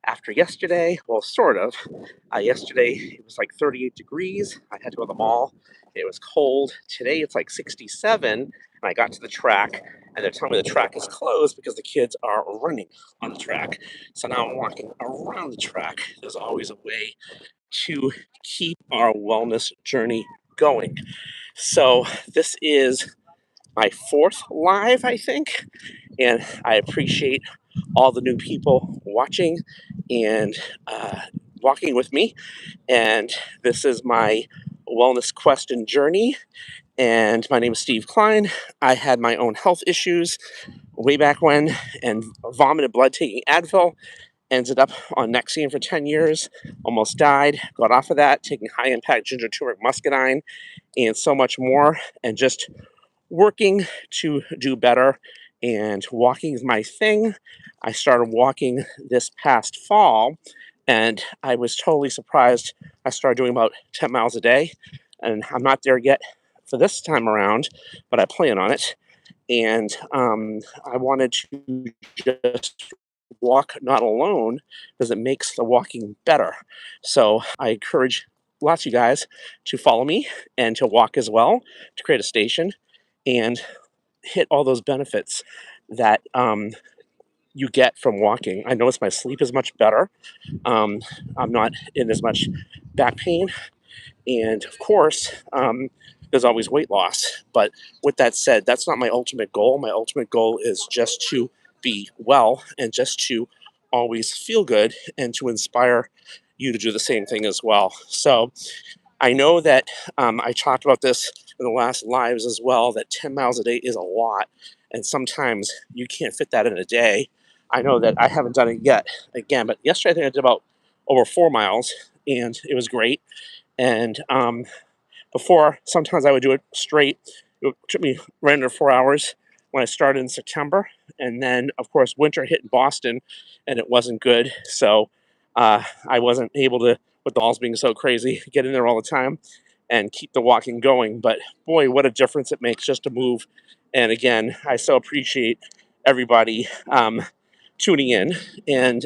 after yesterday. Well, sort of. Yesterday it was like 38 degrees. I had to go to the mall. It was cold. Today it's like 67, and I got to the track, and they're telling me the track is closed because the kids are running on the track. So now I'm walking around the track. There's always a way to keep our wellness journey going. So this is my fourth live, I think, and I appreciate all the new people watching and walking with me. And this is my wellness quest and journey. And my name is Steve Klein. I had my own health issues way back when and vomited blood taking Advil. Ended up on Nexium for 10 years, almost died, got off of that, taking high impact ginger turmeric muscadine and so much more, and just working to do better. And walking is my thing. I started walking this past fall, and I was totally surprised. I started doing about 10 miles a day, and I'm not there yet for this time around, but I plan on it. And I wanted to just walk not alone because it makes the walking better. So I encourage lots of you guys to follow me and to walk as well, to create a station and hit all those benefits that you get from walking. I notice my sleep is much better. I'm not in as much back pain. And of course, there's always weight loss. But with that said, that's not my ultimate goal. My ultimate goal is just to be well and just to always feel good and to inspire you to do the same thing as well. So I know that I talked about this in the last lives as well, that 10 miles a day is a lot. And sometimes you can't fit that in a day. I know that I haven't done it yet again, but yesterday I think I did about over 4 miles and it was great. And before, sometimes I would do it straight. It took me right under 4 hours when I started in September. And then, of course, winter hit in Boston and it wasn't good. So I wasn't able to, with the malls being so crazy, get in there all the time and keep the walking going. But boy, what a difference it makes just to move. And again, I so appreciate everybody tuning in and,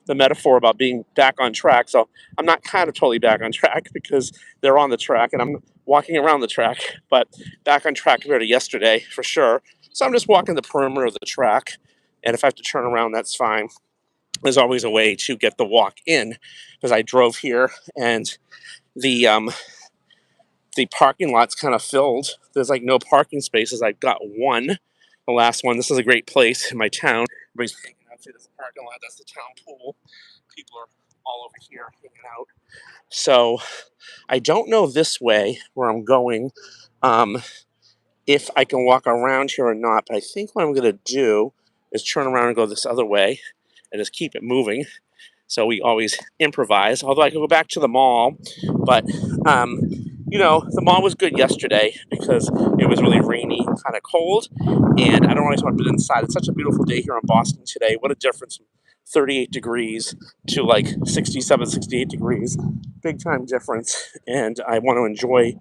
the metaphor about being back on track. So I'm not kind of totally back on track because they're on the track and I'm walking around the track, but back on track compared to yesterday for sure. So I'm just walking the perimeter of the track. And if I have to turn around, that's fine. There's always a way to get the walk in because I drove here and the the parking lot's kind of filled. There's like no parking spaces. I've got one, the last one. This is a great place in my town. Everybody's hanging out. See, this parking lot. That's the town pool. People are all over here hanging out. So I don't know this way where I'm going, if I can walk around here or not. But I think what I'm going to do is turn around and go this other way and just keep it moving. So we always improvise. Although I could go back to the mall, but the mall was good yesterday because it was really rainy, kind of cold, and I don't always want to be inside. It's such a beautiful day here in Boston today. What a difference from 38 degrees to like 67, 68 degrees. Big time difference, and I want to enjoy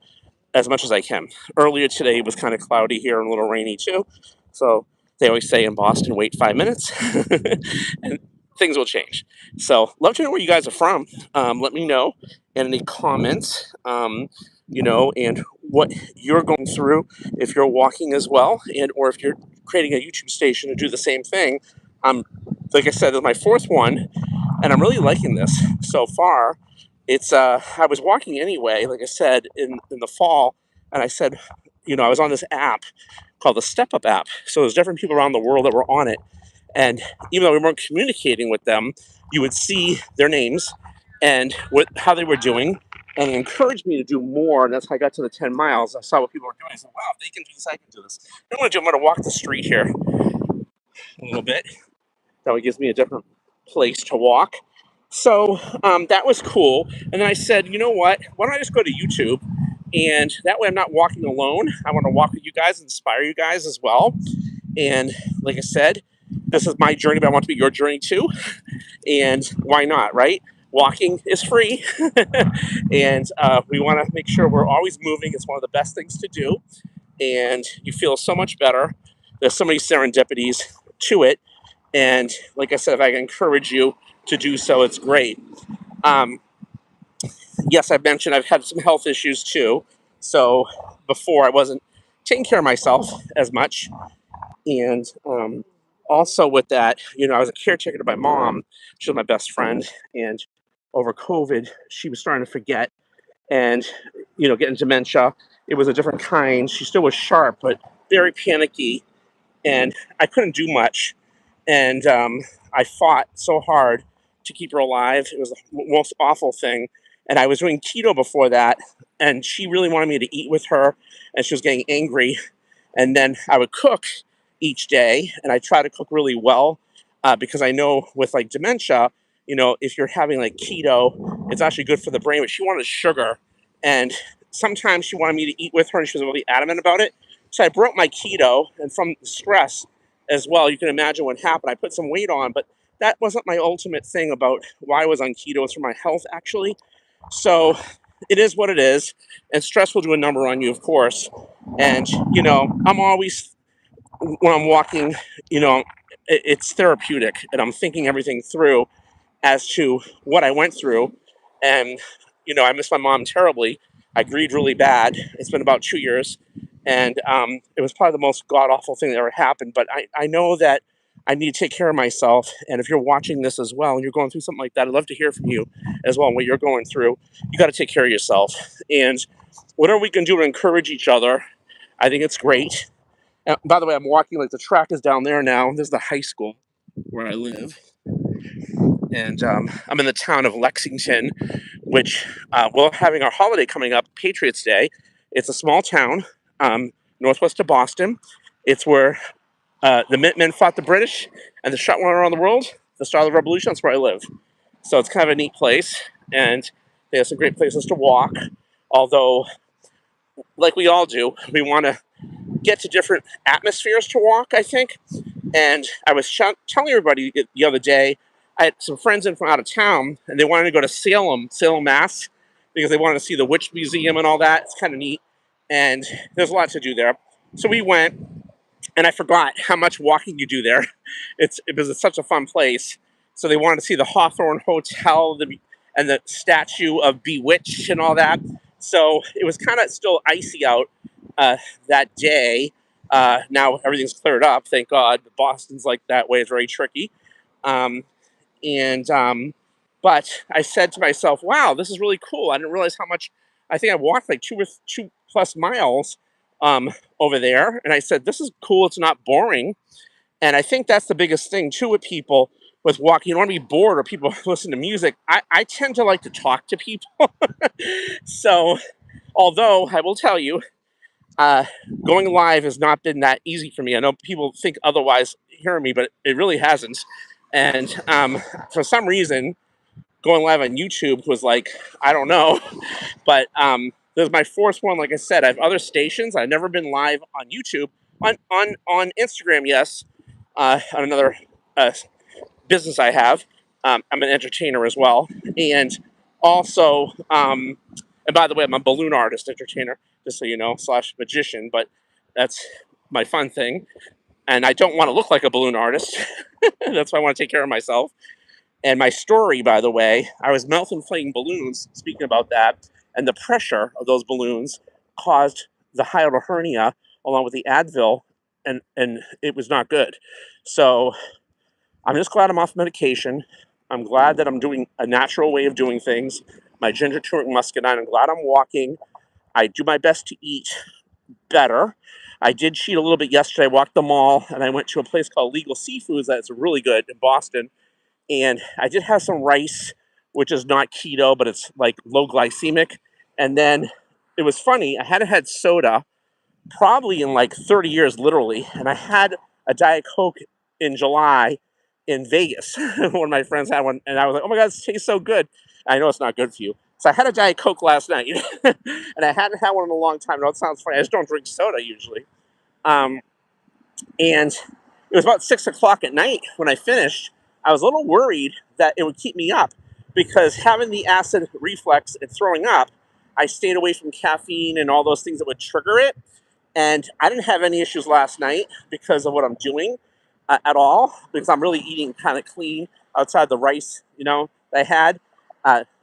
as much as I can. Earlier today it was kind of cloudy here and a little rainy too, so they always say in Boston, wait 5 minutes, and things will change. So, love to know where you guys are from. Let me know in any comments, and what you're going through if you're walking as well, and or if you're creating a YouTube station to do the same thing. Like I said, this is my fourth one, and I'm really liking this so far. It's I was walking anyway, like I said, in the fall, and I said, I was on this app called the Step Up app. So there's different people around the world that were on it. And even though we weren't communicating with them, you would see their names and how they were doing, and it encouraged me to do more. And that's how I got to the 10 miles. I saw what people were doing. I said, wow, if they can do this, I can do this. I'm going to walk the street here a little bit. That way gives me a different place to walk. So that was cool. And then I said, you know what? Why don't I just go to YouTube? And that way I'm not walking alone. I want to walk with you guys, inspire you guys as well. And like I said, this is my journey, but I want it to be your journey too. And why not, right? Walking is free. And we want to make sure we're always moving. It's one of the best things to do. And you feel so much better. There's so many serendipities to it. And like I said, if I can encourage you to do so. It's great. Um, yes, I've mentioned I've had some health issues too. So before I wasn't taking care of myself as much. And also with that, I was a caretaker to my mom. She was my best friend. And over COVID, she was starting to forget and, getting dementia. It was a different kind. She still was sharp, but very panicky. And I couldn't do much. And I fought so hard to keep her alive. It was the most awful thing. And I was doing keto before that. And she really wanted me to eat with her. And she was getting angry, and then I would cook each day, and I try to cook really well because I know with like dementia, if you're having like keto, it's actually good for the brain. But she wanted sugar, and sometimes she wanted me to eat with her, and she was really adamant about it. So I broke my keto, and from the stress as well, you can imagine what happened. I put some weight on, but that wasn't my ultimate thing about why I was on keto. It's for my health, actually. So it is what it is, and stress will do a number on you, of course. And I'm always, when I'm walking, it's therapeutic, and I'm thinking everything through as to what I went through. And I miss my mom terribly. I grieved really bad. It's been about 2 years, and it was probably the most god awful thing that ever happened. But I know that I need to take care of myself. And if you're watching this as well and you're going through something like that, I'd love to hear from you as well. What you're going through, you got to take care of yourself. And whatever we can do to encourage each other, I think it's great. And by the way, I'm walking, like, the track is down there now. There's the high school where I live. And I'm in the town of Lexington, which we're having our holiday coming up, Patriots Day. It's a small town, northwest of Boston. It's where the Minutemen fought the British and the shot went around the world. The start of the revolution, that's where I live. So it's kind of a neat place, and they have some great places to walk. Although, like we all do, we want to get to different atmospheres to walk, I think. And I was telling everybody the other day, I had some friends in from out of town, and they wanted to go to Salem, Mass, because they wanted to see the Witch Museum and all that. It's kind of neat, and there's a lot to do there. So we went, and I forgot how much walking you do there. It's such a fun place. So they wanted to see the Hawthorne Hotel, and the statue of Bewitched and all that. So it was kind of still icy out that day. Now everything's cleared up, thank God. Boston's like that way; it's very tricky. Um, and But I said to myself, "Wow, this is really cool." I didn't realize how much. I think I walked like 2 plus miles over there, and I said, "This is cool. It's not boring." And I think that's the biggest thing too with people with walking. You don't want to be bored or people listen to music. I tend to like to talk to people. So, although I will tell you, uh, going live has not been that easy for me. I know people think otherwise hearing me, but it really hasn't. And for some reason, going live on YouTube was like, I don't know. But this is my fourth one. Like I said, I have other stations. I've never been live on YouTube. On Instagram, yes. On another business I have. I'm an entertainer as well. And also, and by the way, I'm a balloon artist entertainer, just so you know, / magician, but that's my fun thing. And I don't want to look like a balloon artist. That's why I want to take care of myself. And my story, by the way, I was mouth inflating balloons, speaking about that, and the pressure of those balloons caused the hiatal hernia along with the Advil, and it was not good. So I'm just glad I'm off medication. I'm glad that I'm doing a natural way of doing things. My ginger, turmeric, muscadine. I'm glad I'm walking. I do my best to eat better. I did cheat a little bit yesterday. I walked the mall, and I went to a place called Legal Seafoods that's really good in Boston. And I did have some rice, which is not keto, but it's like low glycemic. And then it was funny. I hadn't had soda probably in like 30 years, literally. And I had a Diet Coke in July in Vegas. One of my friends had one, and I was like, "Oh my God, this tastes so good." I know it's not good for you. So I had a Diet Coke last night, and I hadn't had one in a long time. I know it sounds funny. I just don't drink soda usually. Um, and it was about 6 o'clock at night when I finished. I was a little worried that it would keep me up because having the acid reflux and throwing up, I stayed away from caffeine and all those things that would trigger it. And I didn't have any issues last night because of what I'm doing at all, because I'm really eating kind of clean. outside the rice, I had.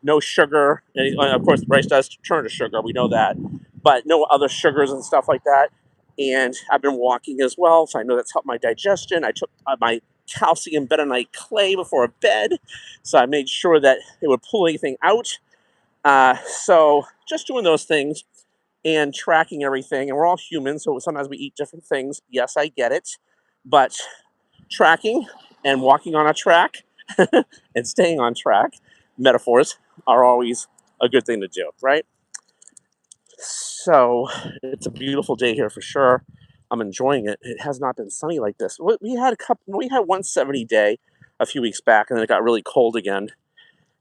No sugar. And of course, rice does turn to sugar. We know that. But no other sugars and stuff like that. And I've been walking as well, so I know that's helped my digestion. I took my calcium bentonite clay before bed, so I made sure that it would pull anything out. So just doing those things and tracking everything. And we're all human, so sometimes we eat different things. Yes, I get it. But tracking and walking on a track and staying on track, metaphors, are always a good thing to do, right? So it's a beautiful day here for sure. I'm enjoying it. It has not been sunny like this. We had one 70 day a few weeks back, and then it got really cold again.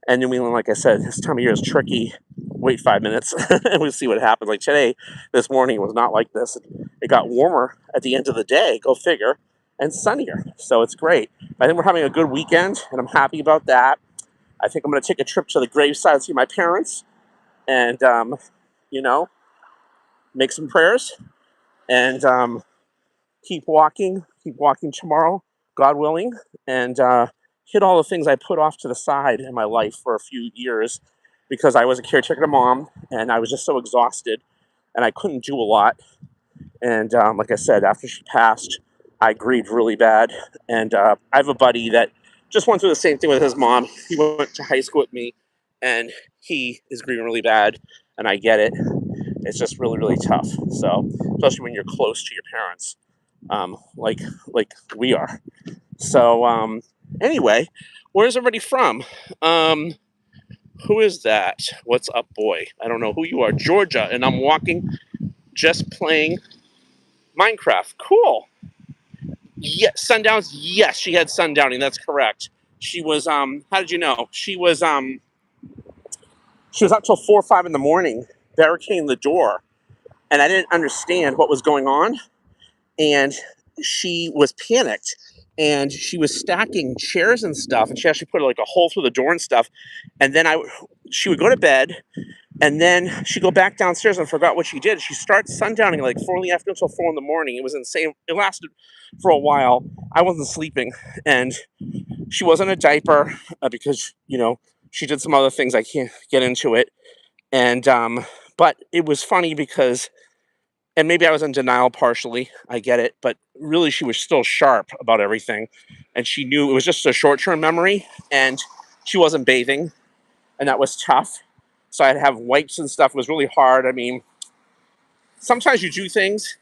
And New England, like I said, this time of year is tricky. Wait 5 minutes and we'll see what happens. Like today, this morning was not like this. It got warmer at the end of the day, go figure, and sunnier. So it's great. I think we're having a good weekend, and I'm happy about that. I think I'm going to take a trip to the graveside and see my parents and, you know, make some prayers and keep walking tomorrow, God willing, and hit all the things I put off to the side in my life for a few years because I was a caretaker to mom and I was just so exhausted and I couldn't do a lot. And like I said, after she passed, I grieved really bad. And I have a buddy that just went through the same thing with his mom. He went to high school with me and he is grieving really bad. And I get it. It's just really, really tough. So, especially when you're close to your parents, like we are. So, anyway, where's everybody from? Who is that? What's up, boy? I don't know who you are. Georgia, and I'm walking, just playing Minecraft. Cool. Yes, sundowns. Yes, she had sundowning. That's correct. She was. How did you know? She was up till 4 or 5 in the morning, barricading the door, and I didn't understand what was going on. And she was panicked, and she was stacking chairs and stuff, and she actually put like a hole through the door and stuff. And then she would go to bed, and then she'd go back downstairs and forgot what she did. She starts sundowning like 4 in the afternoon till 4 in the morning. It was insane. It lasted for a while. I wasn't sleeping, and she wasn't a diaper because she did some other things. I can't get into it, and but it was funny because. And maybe I was in denial partially. I get it. But really, she was still sharp about everything. And she knew it was just a short term memory. And she wasn't bathing. And that was tough. So I had to have wipes and stuff. It was really hard. I mean, sometimes you do things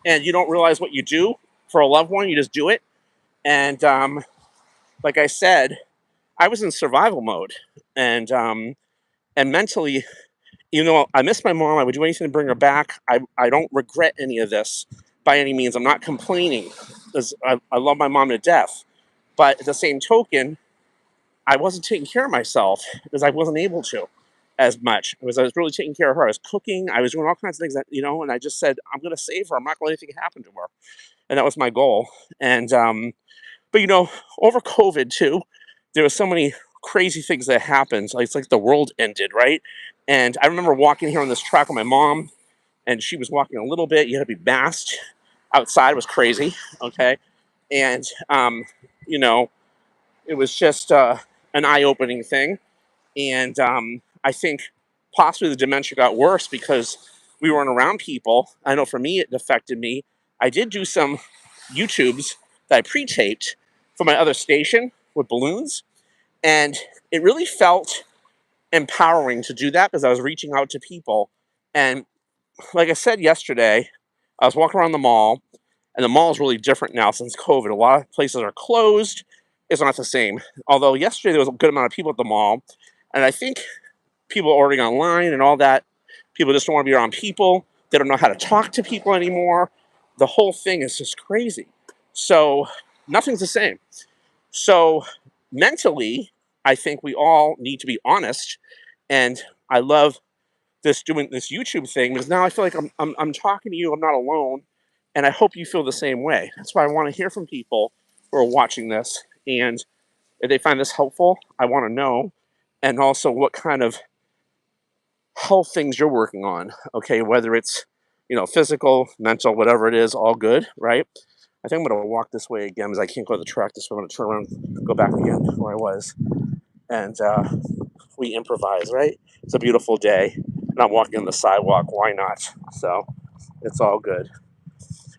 and you don't realize what you do for a loved one. You just do it. And like I said, I was in survival mode. And mentally, I miss my mom. I would do anything to bring her back. I don't regret any of this by any means. I'm not complaining because I love my mom to death. But at the same token, I wasn't taking care of myself because I wasn't able to as much. I was really taking care of her. I was cooking. I was doing all kinds of things and I just said, I'm going to save her. I'm not going to let anything happen to her. And that was my goal. And, but over COVID too, there were so many crazy things that happened. Like, it's like the world ended, right? And I remember walking here on this track with my mom, and she was walking a little bit. You had to be masked. Outside was crazy, okay? And, it was just an eye-opening thing. And I think possibly the dementia got worse because we weren't around people. I know for me, it affected me. I did do some YouTubes that I pre-taped for my other station with balloons. And it really felt empowering to do that because I was reaching out to people. And like I said yesterday, I was walking around the mall, and the mall is really different now since COVID. A lot of places are closed. It's not the same. Although yesterday there was a good amount of people at the mall, and I think people are ordering online and all that. People just don't want to be around people. They don't know how to talk to people anymore. The whole thing is just crazy. So nothing's the same. So mentally, I think we all need to be honest. And I love doing this YouTube thing because now I feel like I'm talking to you. I'm not alone, and I hope you feel the same way. That's why I want to hear from people who are watching this, and if they find this helpful, I want to know, and also what kind of health things you're working on. Okay, whether it's physical, mental, whatever it is, all good, right? I think I'm going to walk this way again because I can't go to the track this way. I'm going to turn around, go back again where I was. And we improvise, right? It's a beautiful day. And I'm walking on the sidewalk. Why not? So it's all good.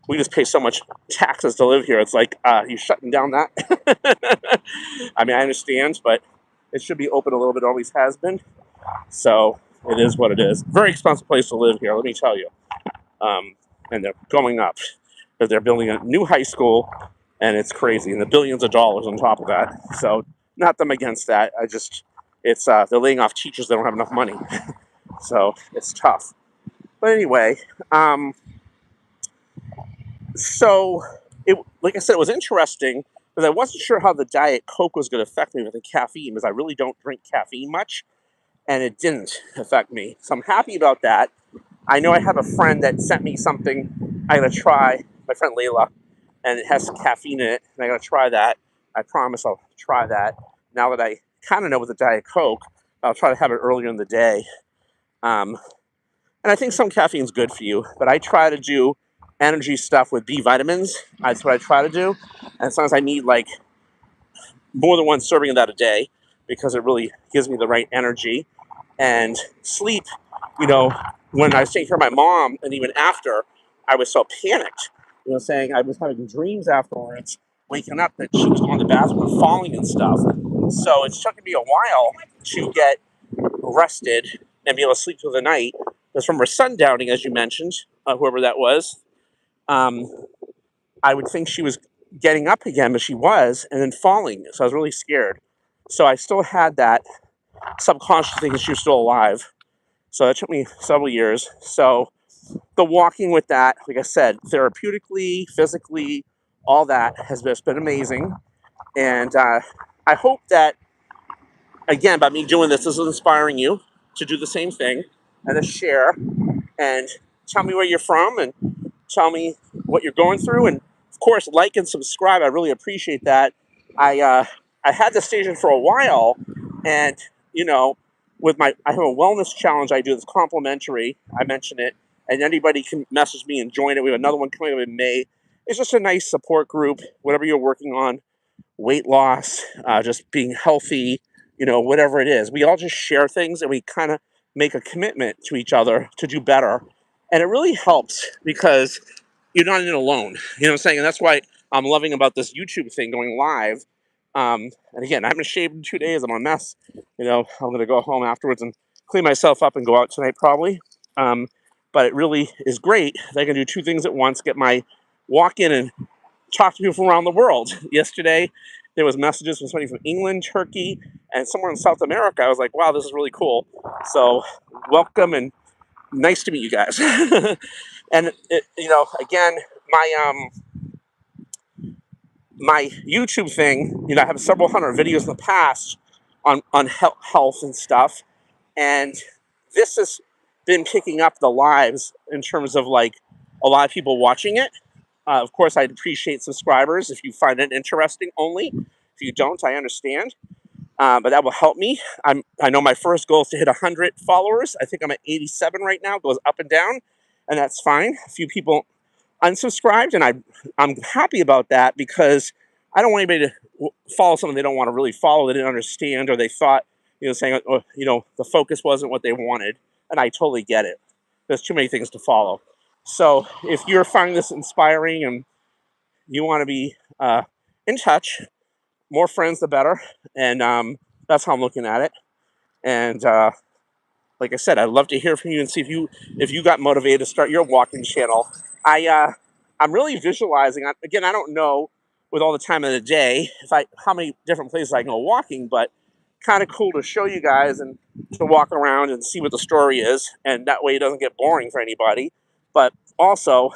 We just pay so much taxes to live here. It's like, you shutting down that? I mean, I understand, but it should be open a little bit, always has been. So it is what it is. Very expensive place to live here, let me tell you. And they're going up. They're building a new high school, and it's crazy. And the billions of dollars on top of that. So not them against that. It's they're laying off teachers that don't have enough money. So it's tough. But anyway, so like I said, it was interesting because I wasn't sure how the Diet Coke was going to affect me with the caffeine because I really don't drink caffeine much, and it didn't affect me. So I'm happy about that. I know I have a friend that sent me something I'm going to try, my friend Layla, and it has some caffeine in it, and I'm going to try that. I promise I'll try that. Now that I kind of know with the Diet Coke, I'll try to have it earlier in the day. And I think some caffeine's good for you, but I try to do energy stuff with B vitamins. That's what I try to do. And sometimes I need like more than one serving of that a day because it really gives me the right energy. And sleep, when I was taking care of my mom and even after, I was so panicked, saying I was having dreams afterwards, waking up that she was going to the bathroom and falling and stuff. So it's taken me a while to get rested and be able to sleep through the night. Because from her sundowning, as you mentioned, whoever that was, I would think she was getting up again, but she was, and then falling. So I was really scared. So I still had that subconscious thinking she was still alive. So that took me several years. So the walking with that, like I said, therapeutically, physically, all that has just been amazing. And I hope that, again, by me doing this is inspiring you to do the same thing and to share and tell me where you're from and tell me what you're going through. And of course, like and subscribe. I really appreciate that. I had this station for a while, and I have a wellness challenge I do that's complimentary. I mention it, and anybody can message me and join it. We have another one coming up in May. It's just a nice support group, whatever you're working on, weight loss, just being healthy, whatever it is. We all just share things and we kind of make a commitment to each other to do better. And it really helps because you're not in it alone. You know what I'm saying? And that's why I'm loving about this YouTube thing going live. And again, I haven't shaved in 2 days. I'm a mess. I'm going to go home afterwards and clean myself up and go out tonight probably. But it really is great that I can do two things at once, get my walk in and talk to people from around the world. Yesterday, there was messages from somebody from England, Turkey, and somewhere in South America. I was like, wow, this is really cool. So welcome and nice to meet you guys. And again, my YouTube thing, I have several hundred videos in the past on health and stuff, and this has been picking up the lives in terms of like a lot of people watching it. Of course, I'd appreciate subscribers if you find it interesting only. If you don't, I understand. But that will help me. I know my first goal is to hit 100 followers. I think I'm at 87 right now. It goes up and down, and that's fine. A few people unsubscribed, and I'm happy about that because I don't want anybody to follow something they don't want to really follow. They didn't understand, or they thought, saying, the focus wasn't what they wanted. And I totally get it. There's too many things to follow. So if you're finding this inspiring and you want to be in touch, more friends the better. And that's how I'm looking at it. And like I said, I'd love to hear from you and see if you got motivated to start your walking channel. I'm really visualizing. Again, I don't know with all the time of the day how many different places I can go walking, but kind of cool to show you guys and to walk around and see what the story is, and that way it doesn't get boring for anybody. But also,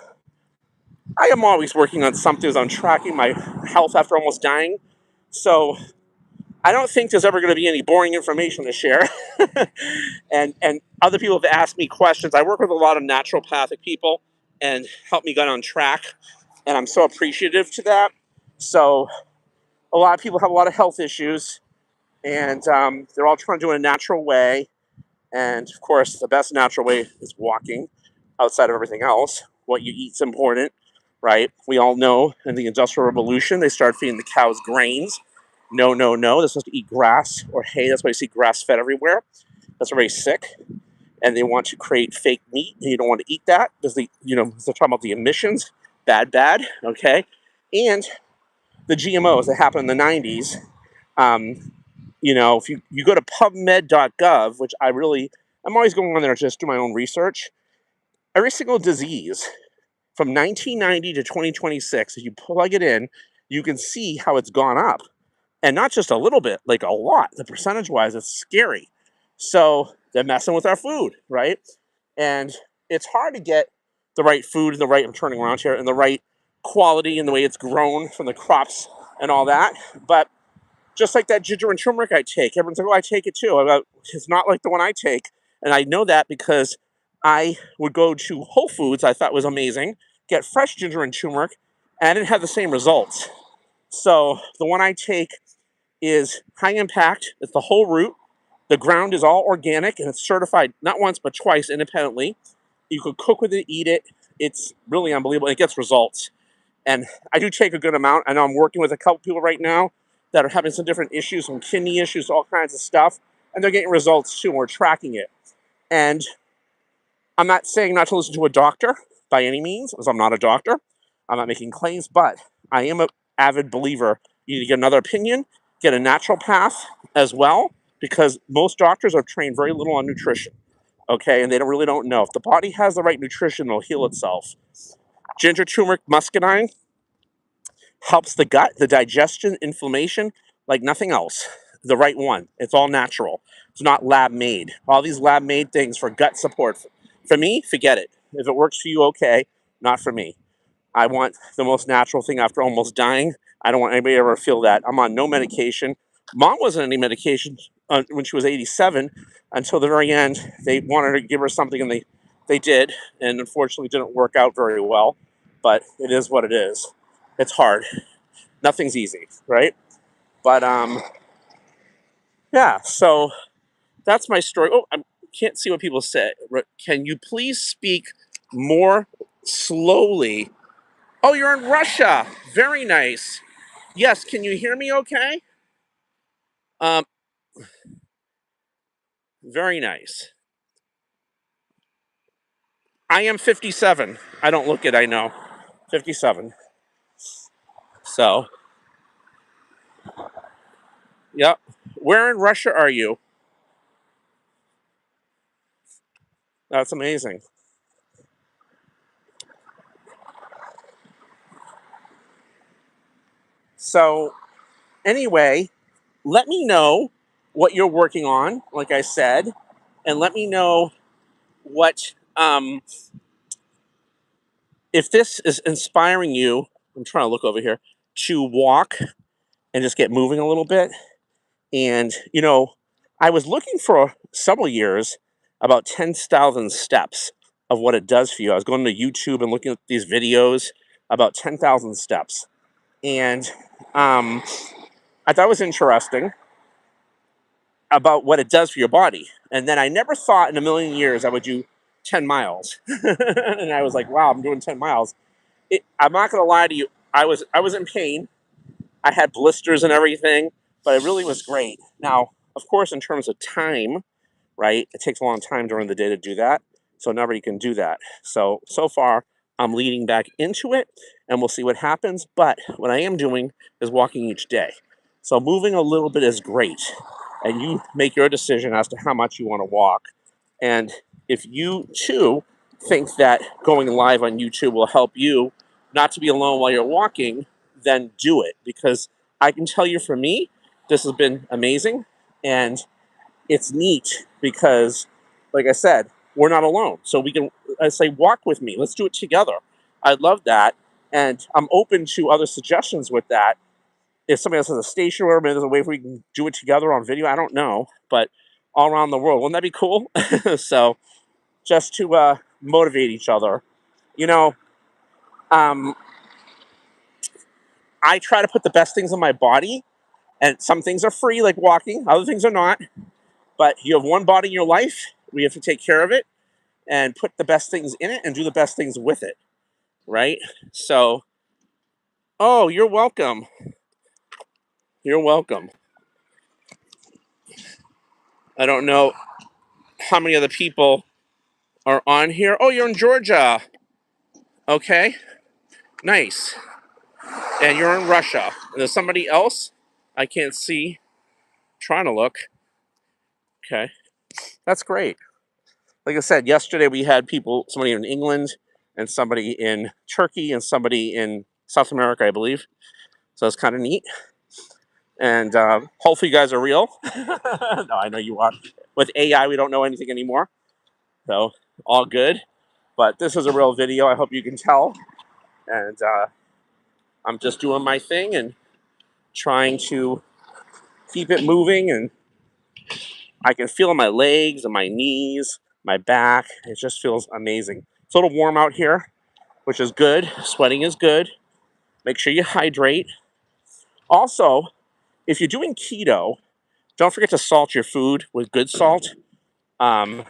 I am always working on something as I'm tracking my health after almost dying. So I don't think there's ever going to be any boring information to share. and other people have asked me questions. I work with a lot of naturopathic people and help me get on track, and I'm so appreciative to that. So a lot of people have a lot of health issues, and they're all trying to do it in a natural way. And of course, the best natural way is walking outside of everything else. What you eat's important. right? We all know in the Industrial Revolution, they started feeding the cows grains. No, no, no. They're supposed to eat grass or hay. That's why you see grass fed everywhere. That's very sick. And they want to create fake meat, and you don't want to eat that because they're talking about the emissions. Bad, okay? And the GMOs that happened in the 90s. If you go to pubmed.gov, which I'm always going on there to just do my own research, every single disease from 1990 to 2026, if you plug it in, you can see how it's gone up. And not just a little bit, like a lot. The percentage-wise, it's scary. So they're messing with our food, right? And it's hard to get the right food and I'm turning around here, and the right quality and the way it's grown from the crops and all that. But just like that ginger and turmeric I take, everyone's like, oh, I take it too. It's not like the one I take. And I know that because I would go to Whole Foods, I thought was amazing, get fresh ginger and turmeric, and I didn't have the same results. So the one I take is high impact. It's the whole root. The ground is all organic, and it's certified not once but twice independently. You could cook with it, eat it. It's really unbelievable. It gets results. And I do take a good amount. I know I'm working with a couple people right now that are having some different issues, some kidney issues, all kinds of stuff. And they're getting results too, and we're tracking it. And I'm not saying not to listen to a doctor by any means, because I'm not a doctor. I'm not making claims, but I am an avid believer. You need to get another opinion, get a naturopath as well, because most doctors are trained very little on nutrition, okay? And they really don't know. If the body has the right nutrition, it'll heal itself. Ginger, turmeric, muscadine helps the gut, the digestion, inflammation, like nothing else. The right one. It's all natural. It's not lab made. All these lab made things for gut support. For me, forget it. If it works for you, okay. Not for me. I want the most natural thing after almost dying. I don't want anybody to ever feel that. I'm on no medication. Mom wasn't on any medication when she was 87 until the very end. They wanted to give her something, and they did, and unfortunately didn't work out very well. But it is what it is. It's hard. Nothing's easy, right? But yeah. So that's my story. Oh, I can't see what people say. Can you please speak more slowly? Oh, you're in Russia. Very nice. Yes, can you hear me okay? Um, very nice. I am 57. I don't look it, I know. 57. So, yep. Where in Russia are you? That's amazing. So, anyway, let me know what you're working on, like I said, and let me know what if this is inspiring you. I'm trying to look over here to walk and just get moving a little bit. And I was looking for several years about 10,000 steps of what it does for you. I was going to YouTube and looking at these videos about 10,000 steps, and I thought it was interesting about what it does for your body. And then I never thought in a million years I would do 10 miles. And I was like, wow, I'm doing 10 miles. I'm not going to lie to you. I was in pain. I had blisters and everything, but it really was great. Now, of course, in terms of time, right, it takes a long time during the day to do that. So nobody can do that. So far, I'm leading back into it, and we'll see what happens. But what I am doing is walking each day. So moving a little bit is great. And you make your decision as to how much you want to walk. And if you, too, think that going live on YouTube will help you not to be alone while you're walking, then do it. Because I can tell you for me, this has been amazing. And it's neat because, like I said, we're not alone. So we can, I say, walk with me. Let's do it together. I love that. And I'm open to other suggestions with that. If somebody else has a station where maybe there's a way we can do it together on video, I don't know. But all around the world, wouldn't that be cool? So just to motivate each other. You know, um, I try to put the best things in my body. And some things are free, like walking. Other things are not. But you have one body in your life. We have to take care of it and put the best things in it and do the best things with it. right? So, oh, you're welcome. You're welcome. I don't know how many other people are on here. Oh, you're in Georgia. Okay, nice. And you're in Russia. And there's somebody else I can't see. Trying to look. Okay, that's great. Like I said, yesterday we had somebody in England and somebody in Turkey and somebody in South America, I believe. So it's kind of neat. And hopefully you guys are real. No, I know you are. With AI, we don't know anything anymore. So all good. But this is a real video. I hope you can tell. And I'm just doing my thing and trying to keep it moving. And I can feel my legs and my knees, my back. It just feels amazing. It's a little warm out here, which is good. Sweating is good. Make sure you hydrate. Also, if you're doing keto, don't forget to salt your food with good salt. Um,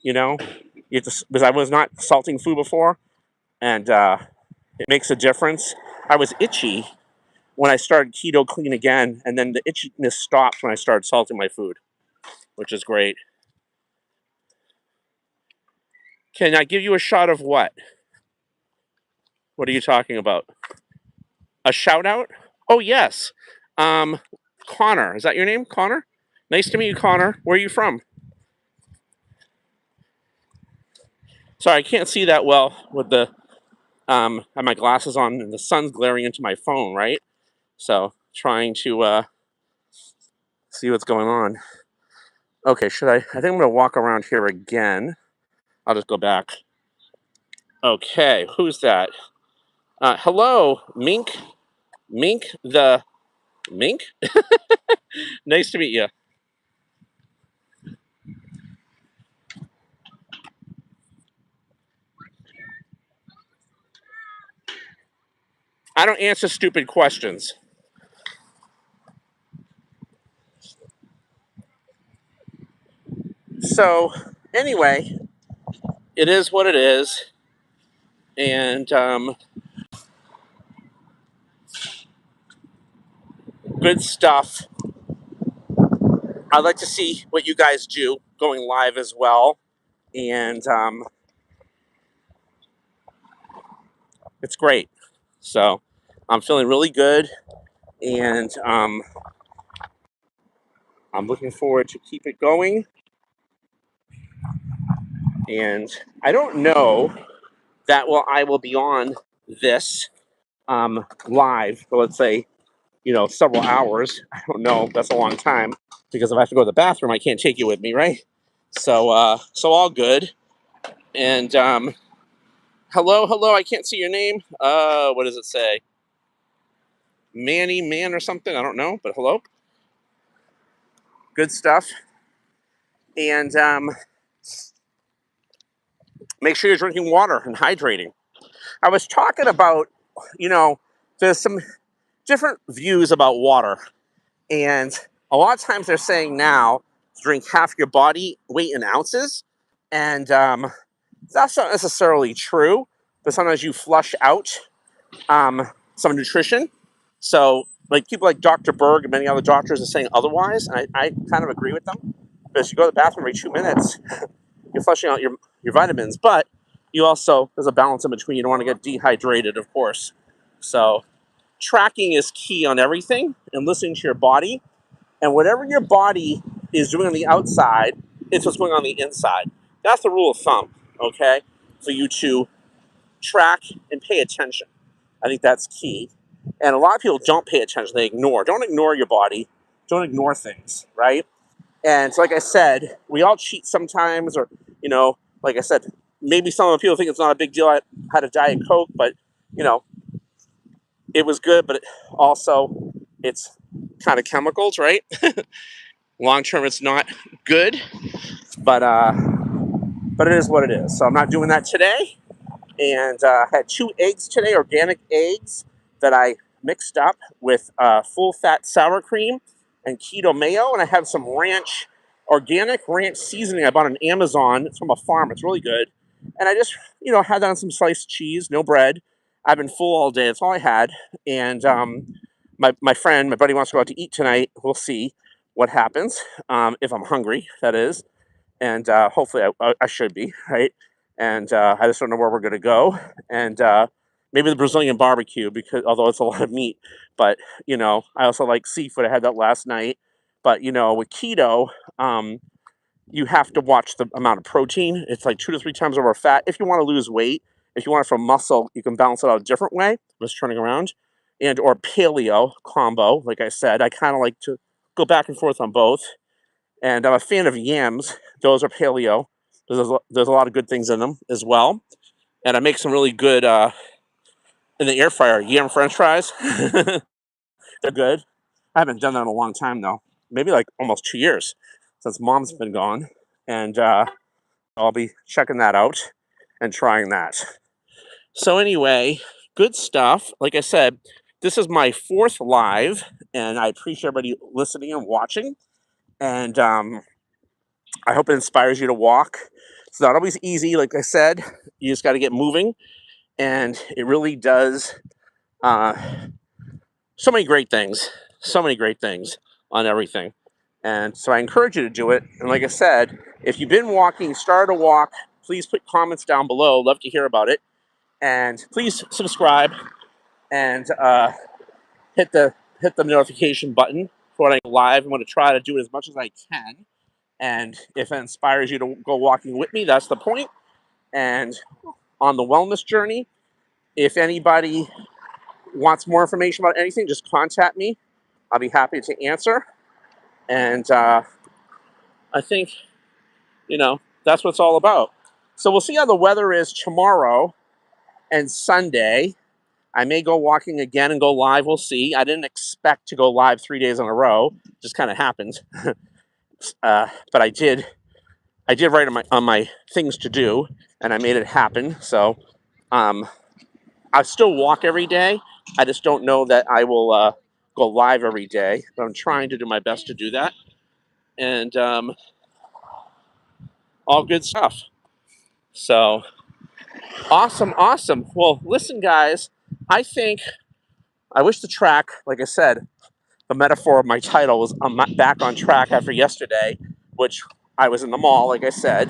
you know, because I was not salting food before, and it makes a difference. I was itchy when I started keto clean again, and then the itchiness stopped when I started salting my food, which is great. Can I give you a shot of what? What are you talking about? A shout out? Oh, yes. Um, Connor. Is that your name, Connor? Nice to meet you, Connor. Where are you from? Sorry, I can't see that well with the I have my glasses on and the sun's glaring into my phone, right? So trying to see what's going on. Okay, I think I'm gonna walk around here again. I'll just go back. Okay, who's that? Hello, Mink. Mink the Mink? Nice to meet you. I don't answer stupid questions. So, anyway, it is what it is. And good stuff. I'd like to see what you guys do going live as well. And it's great. So I'm feeling really good. And I'm looking forward to keep it going. And I don't know that I will be on this live for, let's say, several hours. I don't know. That's a long time because if I have to go to the bathroom, I can't take you with me, right? So all good. And hello. I can't see your name. What does it say? Manny Man or something? I don't know, but hello. Good stuff. And make sure you're drinking water and hydrating. I was talking about, there's some different views about water. And a lot of times they're saying now to drink half your body weight in ounces. And that's not necessarily true, but sometimes you flush out some nutrition. So, like people like Dr. Berg and many other doctors are saying otherwise. And I kind of agree with them. Because you go to the bathroom every 2 minutes, you're flushing out your vitamins. But you also, there's a balance in between. You don't want to get dehydrated, of course. So, tracking is key on everything and listening to your body. And whatever your body is doing on the outside, it's what's going on the inside. That's the rule of thumb, okay? For you to track and pay attention. I think that's key. And a lot of people don't pay attention. They ignore. Don't ignore your body. Don't ignore things, right? And so, like I said, we all cheat sometimes, or, like I said, maybe some of the people think it's not a big deal. I had a Diet Coke, but, it was good, but also it's kind of chemicals, right? Long term, it's not good, but it is what it is. So I'm not doing that today. And I had 2 eggs today, organic eggs that I mixed up with full fat sour cream and keto mayo. And I have some organic ranch seasoning I bought on Amazon. It's from a farm. It's really good. And I just, had that on some sliced cheese, no bread. I've been full all day. That's all I had. And my friend, my buddy wants to go out to eat tonight. We'll see what happens, if I'm hungry, that is. And hopefully I should be, right? And I just don't know where we're going to go. And maybe the Brazilian barbecue, because although it's a lot of meat. But, I also like seafood. I had that last night. But, with keto, you have to watch the amount of protein. It's like 2 to 3 times over fat. If you want to lose weight, if you want it from muscle, you can balance it out a different way. I'm just turning around. And or paleo combo, like I said. I kind of like to go back and forth on both. And I'm a fan of yams. Those are paleo. There's a lot of good things in them as well. And I make some really good, in the air fryer, yam french fries. They're good. I haven't done that in a long time, though. Maybe like almost 2 years since mom's been gone. And I'll be checking that out and trying that. So anyway, good stuff. Like I said, this is my 4th live, and I appreciate everybody listening and watching. And I hope it inspires you to walk. It's not always easy, like I said. You just got to get moving, and it really does so many great things on everything. And so I encourage you to do it. And like I said, if you've been walking, started a walk, please put comments down below. Love to hear about it. And please subscribe and hit the notification button for when I go live. I'm going to try to do it as much as I can. And if it inspires you to go walking with me, that's the point. And on the wellness journey, if anybody wants more information about anything, just contact me. I'll be happy to answer. And I think, that's what it's all about. So we'll see how the weather is tomorrow and Sunday. I may go walking again and go live. We'll see. I didn't expect to go live 3 days in a row. It just kind of happened. But I did write on my things to do, and I made it happen. So I still walk every day. I just don't know that I will go live every day. But I'm trying to do my best to do that. And all good stuff. So awesome. Well, listen, guys, I wish the track, like I said, the metaphor of my title was I'm back on track after yesterday, which I was in the mall, like I said,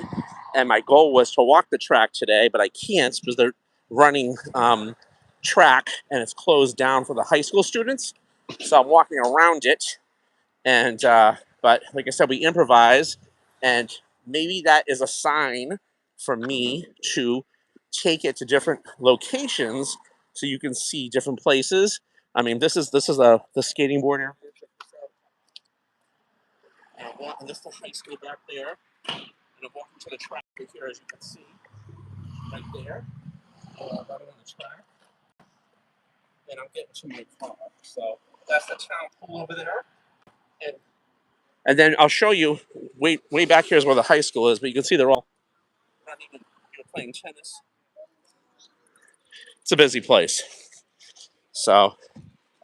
and my goal was to walk the track today, but I can't because they're running track and it's closed down for the high school students. So I'm walking around it, and but like I said, we improvise, and maybe that is a sign for me to take it to different locations so you can see different places. I mean, this is the skating board area. And I'm walking this to high school back there, and I'm walking to the track right here, as you can see, right there. Right on the track, and I'm getting to my car. So that's the town pool over there, and then I'll show you way back here is where the high school is, but you can see they're all not even playing tennis. It's a busy place, so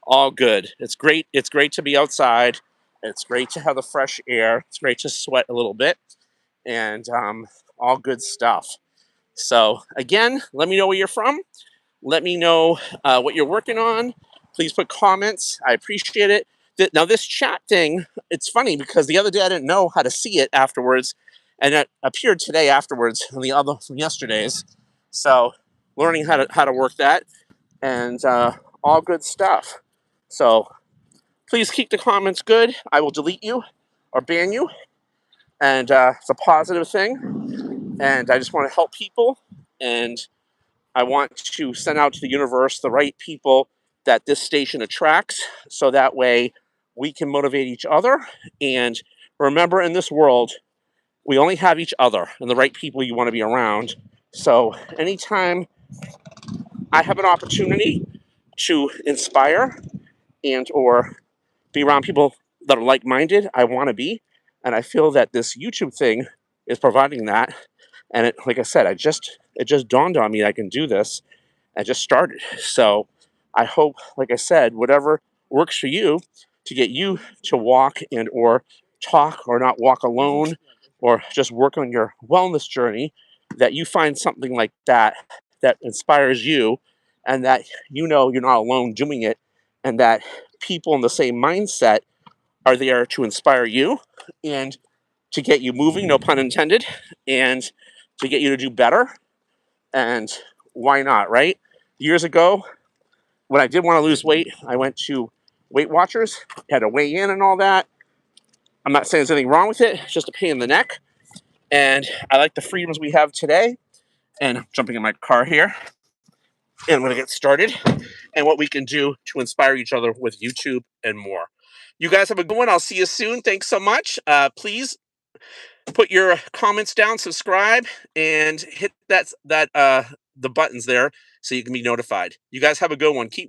all good. It's great. It's great to be outside. It's great to have the fresh air. It's great to sweat a little bit, and all good stuff. So again, let me know where you're from. Let me know what you're working on. Please put comments. I appreciate it. Now this chat thing, it's funny because the other day I didn't know how to see it afterwards, and it appeared today afterwards on the other from yesterday's. So learning how to work that, and all good stuff. So please keep the comments good. I will delete you or ban you, and it's a positive thing. And I just want to help people, and I want to send out to the universe the right people that this station attracts, so that way we can motivate each other. And remember, in this world, we only have each other and the right people you want to be around. So anytime I have an opportunity to inspire and or be around people that are like-minded, I want to be. And I feel that this YouTube thing is providing that. And it, like I said, it just dawned on me I can do this. I just started. So I hope, like I said, whatever works for you to get you to walk and or talk or not walk alone or just work on your wellness journey, that you find something like that that inspires you, and that you know you're not alone doing it, and that people in the same mindset are there to inspire you and to get you moving, no pun intended, and to get you to do better. And why not, right? Years ago, when I did want to lose weight, I went to Weight Watchers, had to weigh in and all that. I'm not saying there's anything wrong with it, it's just a pain in the neck. And I like the freedoms we have today. And I'm jumping in my car here. And I'm going to get started and what we can do to inspire each other with YouTube and more. You guys have a good one. I'll see you soon. Thanks so much. Please put your comments down, subscribe, and hit the buttons there so you can be notified. You guys have a good one. Keep